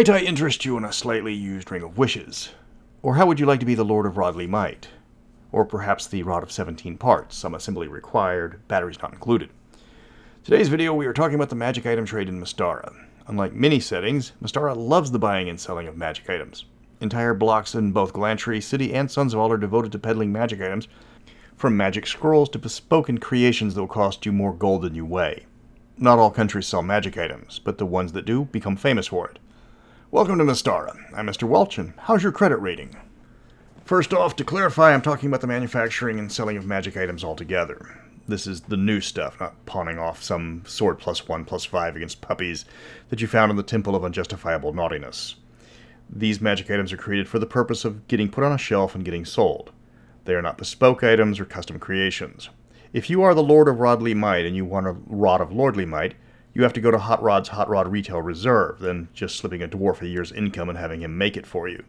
Might I interest you in a slightly used Ring of Wishes? Or how would you like to be the Lord of Rodley Might? Or perhaps the Rod of 17 Parts, some assembly required, batteries not included. Today's video we are talking about the magic item trade in Mystara. Unlike many settings, Mystara loves the buying and selling of magic items. Entire blocks in both Glantri City and Sundsvall are devoted to peddling magic items, from magic scrolls to bespoken creations that will cost you more gold than you weigh. Not all countries sell magic items, but the ones that do become famous for it. Welcome to Mystara. I'm Mr. Welch, and how's your credit rating? First off, to clarify, I'm talking about the manufacturing and selling of magic items altogether. This is the new stuff, not pawning off some sword +1/+5 against puppies that you found in the Temple of Unjustifiable Naughtiness. These magic items are created for the purpose of getting put on a shelf and getting sold. They are not bespoke items or custom creations. If you are the Lord of Rodley Might and you want a Rod of Lordly Might, you have to go to Hot Rod's Hot Rod Retail Reserve, than just slipping a dwarf a year's income and having him make it for you.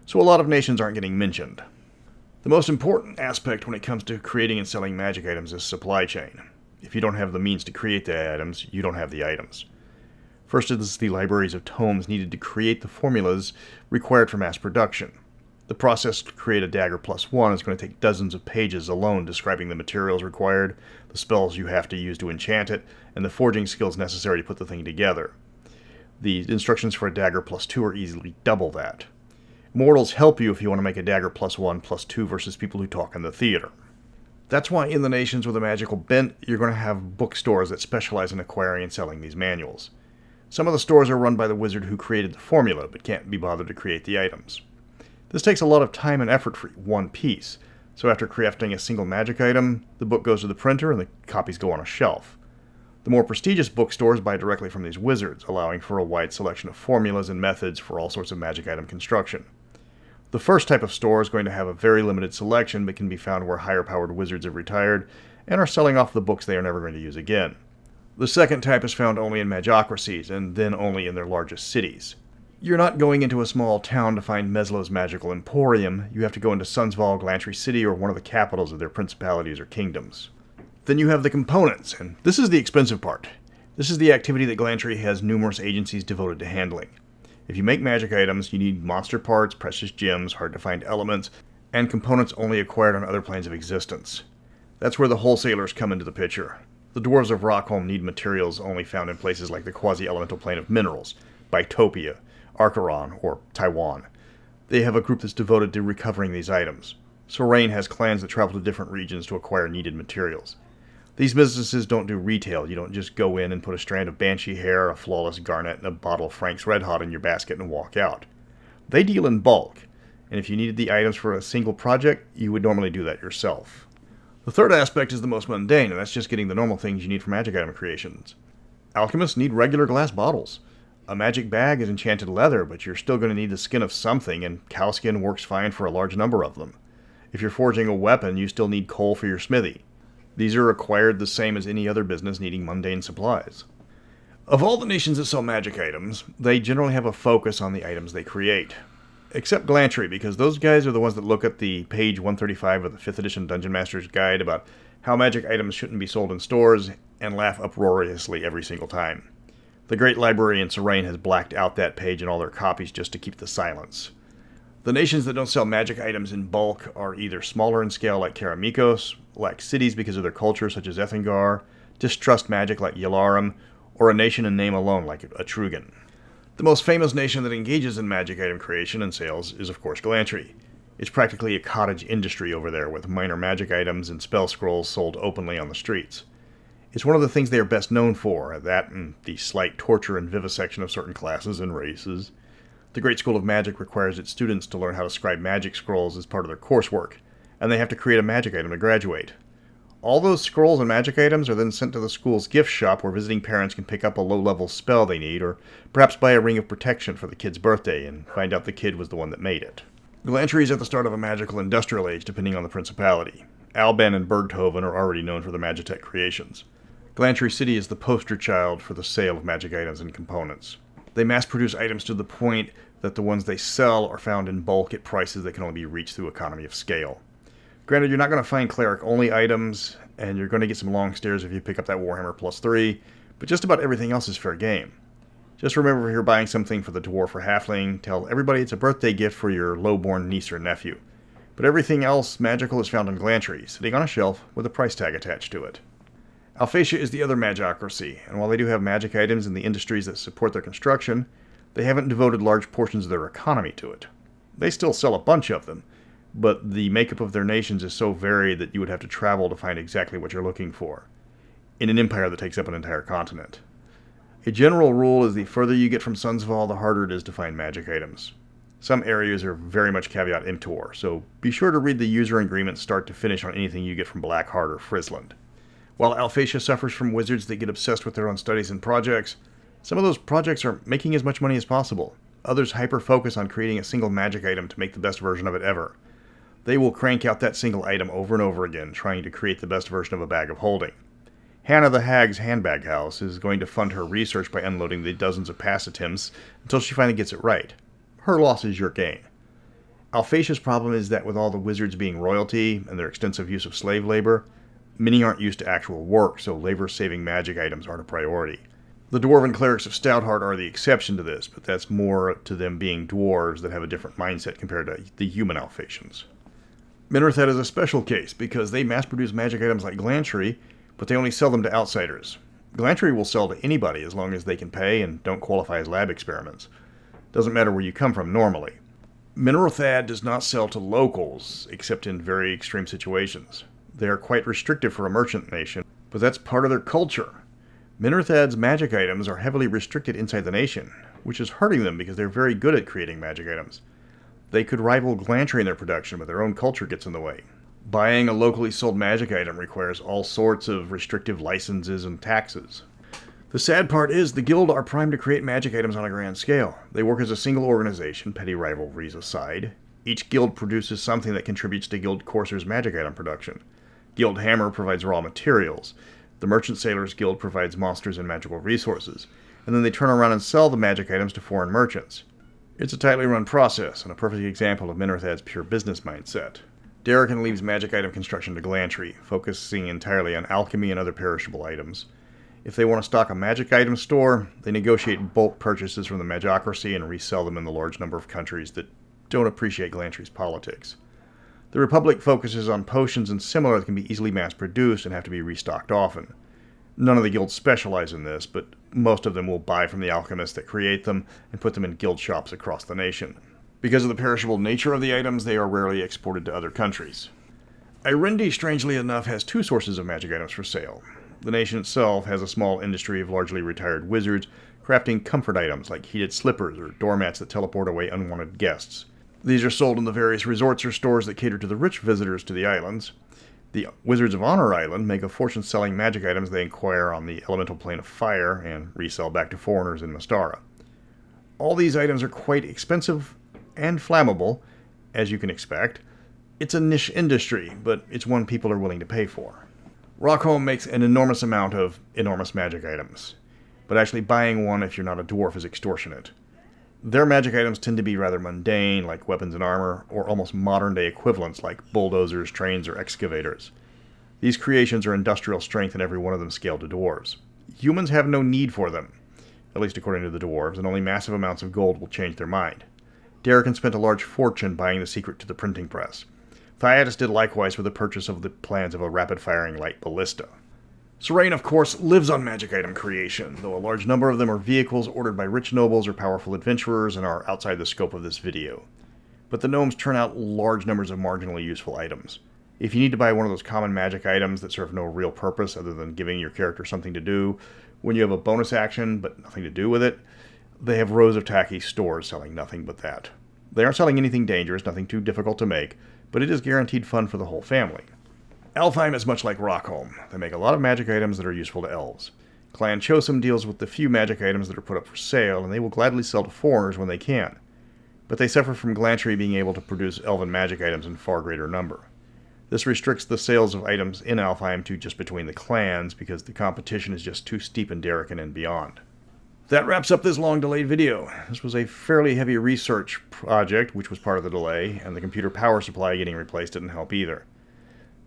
So a lot of nations aren't getting mentioned. The most important aspect when it comes to creating and selling magic items is supply chain. If you don't have the means to create the items, you don't have the items. First is the libraries of tomes needed to create the formulas required for mass production. The process to create a dagger +1 is going to take dozens of pages alone describing the materials required, the spells you have to use to enchant it, and the forging skills necessary to put the thing together. The instructions for a dagger +2 are easily double that. Mortals help you if you want to make a dagger +1/+2 versus people who talk in the theater. That's why in the nations with a magical bent, you're going to have bookstores that specialize in acquiring and selling these manuals. Some of the stores are run by the wizard who created the formula, but can't be bothered to create the items. This takes a lot of time and effort for one piece, so after crafting a single magic item, the book goes to the printer and the copies go on a shelf. The more prestigious bookstores buy directly from these wizards, allowing for a wide selection of formulas and methods for all sorts of magic item construction. The first type of store is going to have a very limited selection, but can be found where higher-powered wizards have retired and are selling off the books they are never going to use again. The second type is found only in magocracies, and then only in their largest cities. You're not going into a small town to find Meslow's Magical Emporium. You have to go into Sundsvall, Glantri City, or one of the capitals of their principalities or kingdoms. Then you have the components, and this is the expensive part. This is the activity that Glantri has numerous agencies devoted to handling. If you make magic items, you need monster parts, precious gems, hard-to-find elements, and components only acquired on other planes of existence. That's where the wholesalers come into the picture. The dwarves of Rockholm need materials only found in places like the quasi-elemental plane of minerals, Bytopia, Archeron, or Taiwan. They have a group that's devoted to recovering these items. Sorain has clans that travel to different regions to acquire needed materials. These businesses don't do retail. You don't just go in and put a strand of banshee hair, a flawless garnet, and a bottle of Frank's Red Hot in your basket and walk out. They deal in bulk, and if you needed the items for a single project, you would normally do that yourself. The third aspect is the most mundane, and that's just getting the normal things you need for magic item creations. Alchemists need regular glass bottles. A magic bag is enchanted leather, but you're still going to need the skin of something, and cow skin works fine for a large number of them. If you're forging a weapon, you still need coal for your smithy. These are acquired the same as any other business needing mundane supplies. Of all the nations that sell magic items, they generally have a focus on the items they create. Except Glantri, because those guys are the ones that look at the page 135 of the 5th edition Dungeon Master's Guide about how magic items shouldn't be sold in stores and laugh uproariously every single time. The great library in Sorain has blacked out that page in all their copies just to keep the silence. The nations that don't sell magic items in bulk are either smaller in scale like Karamikos, lack cities because of their culture such as Ethengar, distrust magic like Yalarum, or a nation in name alone like Etrugan. The most famous nation that engages in magic item creation and sales is of course Glantri. It's practically a cottage industry over there with minor magic items and spell scrolls sold openly on the streets. It's one of the things they are best known for, that and the slight torture and vivisection of certain classes and races. The Great School of Magic requires its students to learn how to scribe magic scrolls as part of their coursework, and they have to create a magic item to graduate. All those scrolls and magic items are then sent to the school's gift shop where visiting parents can pick up a low-level spell they need, or perhaps buy a ring of protection for the kid's birthday and find out the kid was the one that made it. Glantri is at the start of a magical industrial age depending on the principality. Alban and Bergthoven are already known for their Magitech creations. Glantri City is the poster child for the sale of magic items and components. They mass-produce items to the point that the ones they sell are found in bulk at prices that can only be reached through economy of scale. Granted, you're not going to find cleric-only items, and you're going to get some long stares if you pick up that Warhammer +3, but just about everything else is fair game. Just remember, if you're buying something for the dwarf or halfling, tell everybody it's a birthday gift for your lowborn niece or nephew. But everything else magical is found in Glantri, sitting on a shelf with a price tag attached to it. Alphatia is the other magocracy, and while they do have magic items in the industries that support their construction, they haven't devoted large portions of their economy to it. They still sell a bunch of them, but the makeup of their nations is so varied that you would have to travel to find exactly what you're looking for, in an empire that takes up an entire continent. A general rule is the further you get from Sunsfall, the harder it is to find magic items. Some areas are very much caveat emptor, so be sure to read the user agreement start to finish on anything you get from Blackheart or Frizzland. While Alphatia suffers from wizards that get obsessed with their own studies and projects, some of those projects are making as much money as possible. Others hyper-focus on creating a single magic item to make the best version of it ever. They will crank out that single item over and over again, trying to create the best version of a bag of holding. Hannah the Hag's handbag house is going to fund her research by unloading the dozens of pass attempts until she finally gets it right. Her loss is your gain. Alphatia's problem is that with all the wizards being royalty and their extensive use of slave labor, many aren't used to actual work, so labor-saving magic items aren't a priority. The Dwarven clerics of Stoutheart are the exception to this, but that's more to them being dwarves that have a different mindset compared to the human Alphatians. Minrothad is a special case because they mass-produce magic items like Glantri, but they only sell them to outsiders. Glantri will sell to anybody as long as they can pay and don't qualify as lab experiments. Doesn't matter where you come from normally. Minrothad does not sell to locals, except in very extreme situations. They are quite restrictive for a merchant nation, but that's part of their culture. Minrothad's magic items are heavily restricted inside the nation, which is hurting them because they're very good at creating magic items. They could rival Glantri in their production, but their own culture gets in the way. Buying a locally sold magic item requires all sorts of restrictive licenses and taxes. The sad part is the guild are primed to create magic items on a grand scale. They work as a single organization, petty rivalries aside. Each guild produces something that contributes to Guild Courser's magic item production. Guild Hammer provides raw materials. The Merchant Sailors Guild provides monsters and magical resources, and then they turn around and sell the magic items to foreign merchants. It's a tightly run process, and a perfect example of Minrothad's pure business mindset. Darrican leaves magic item construction to Glantri, focusing entirely on alchemy and other perishable items. If they want to stock a magic item store, they negotiate bulk purchases from the magocracy and resell them in the large number of countries that don't appreciate Glantri's politics. The Republic focuses on potions and similar that can be easily mass-produced and have to be restocked often. None of the guilds specialize in this, but most of them will buy from the alchemists that create them and put them in guild shops across the nation. Because of the perishable nature of the items, they are rarely exported to other countries. Irendi, strangely enough, has two sources of magic items for sale. The nation itself has a small industry of largely retired wizards crafting comfort items like heated slippers or doormats that teleport away unwanted guests. These are sold in the various resorts or stores that cater to the rich visitors to the islands. The Wizards of Honor Island make a fortune selling magic items they acquire on the elemental plane of fire and resell back to foreigners in Mystara. All these items are quite expensive and flammable, as you can expect. It's a niche industry, but it's one people are willing to pay for. Rockholm makes an enormous amount of enormous magic items, but actually buying one if you're not a dwarf is extortionate. Their magic items tend to be rather mundane, like weapons and armor, or almost modern-day equivalents like bulldozers, trains, or excavators. These creations are industrial strength and every one of them scaled to dwarves. Humans have no need for them, at least according to the dwarves, and only massive amounts of gold will change their mind. Darrican spent a large fortune buying the secret to the printing press. Thyatis did likewise for the purchase of the plans of a rapid-firing light ballista. Serain, of course, lives on magic item creation, though a large number of them are vehicles ordered by rich nobles or powerful adventurers and are outside the scope of this video. But the gnomes turn out large numbers of marginally useful items. If you need to buy one of those common magic items that serve no real purpose other than giving your character something to do, when you have a bonus action but nothing to do with it, they have rows of tacky stores selling nothing but that. They aren't selling anything dangerous, nothing too difficult to make, but it is guaranteed fun for the whole family. Alfheim is much like Rockholm. They make a lot of magic items that are useful to elves. Clan Chosim deals with the few magic items that are put up for sale, and they will gladly sell to foreigners when they can. But they suffer from Glantri being able to produce elven magic items in far greater number. This restricts the sales of items in Alfheim to just between the clans, because the competition is just too steep in Darrican and beyond. That wraps up this long-delayed video. This was a fairly heavy research project, which was part of the delay, and the computer power supply getting replaced didn't help either.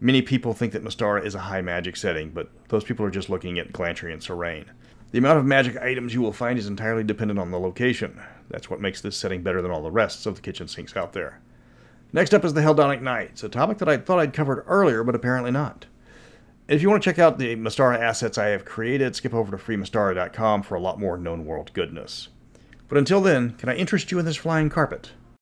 Many people think that Mystara is a high magic setting, but those people are just looking at Glantri and Serain. The amount of magic items you will find is entirely dependent on the location. That's what makes this setting better than all the rest of the kitchen sinks out there. Next up is the Heldonic Knights, a topic that I thought I'd covered earlier, but apparently not. If you want to check out the Mystara assets I have created, skip over to freemystara.com for a lot more known world goodness. But until then, can I interest you in this flying carpet?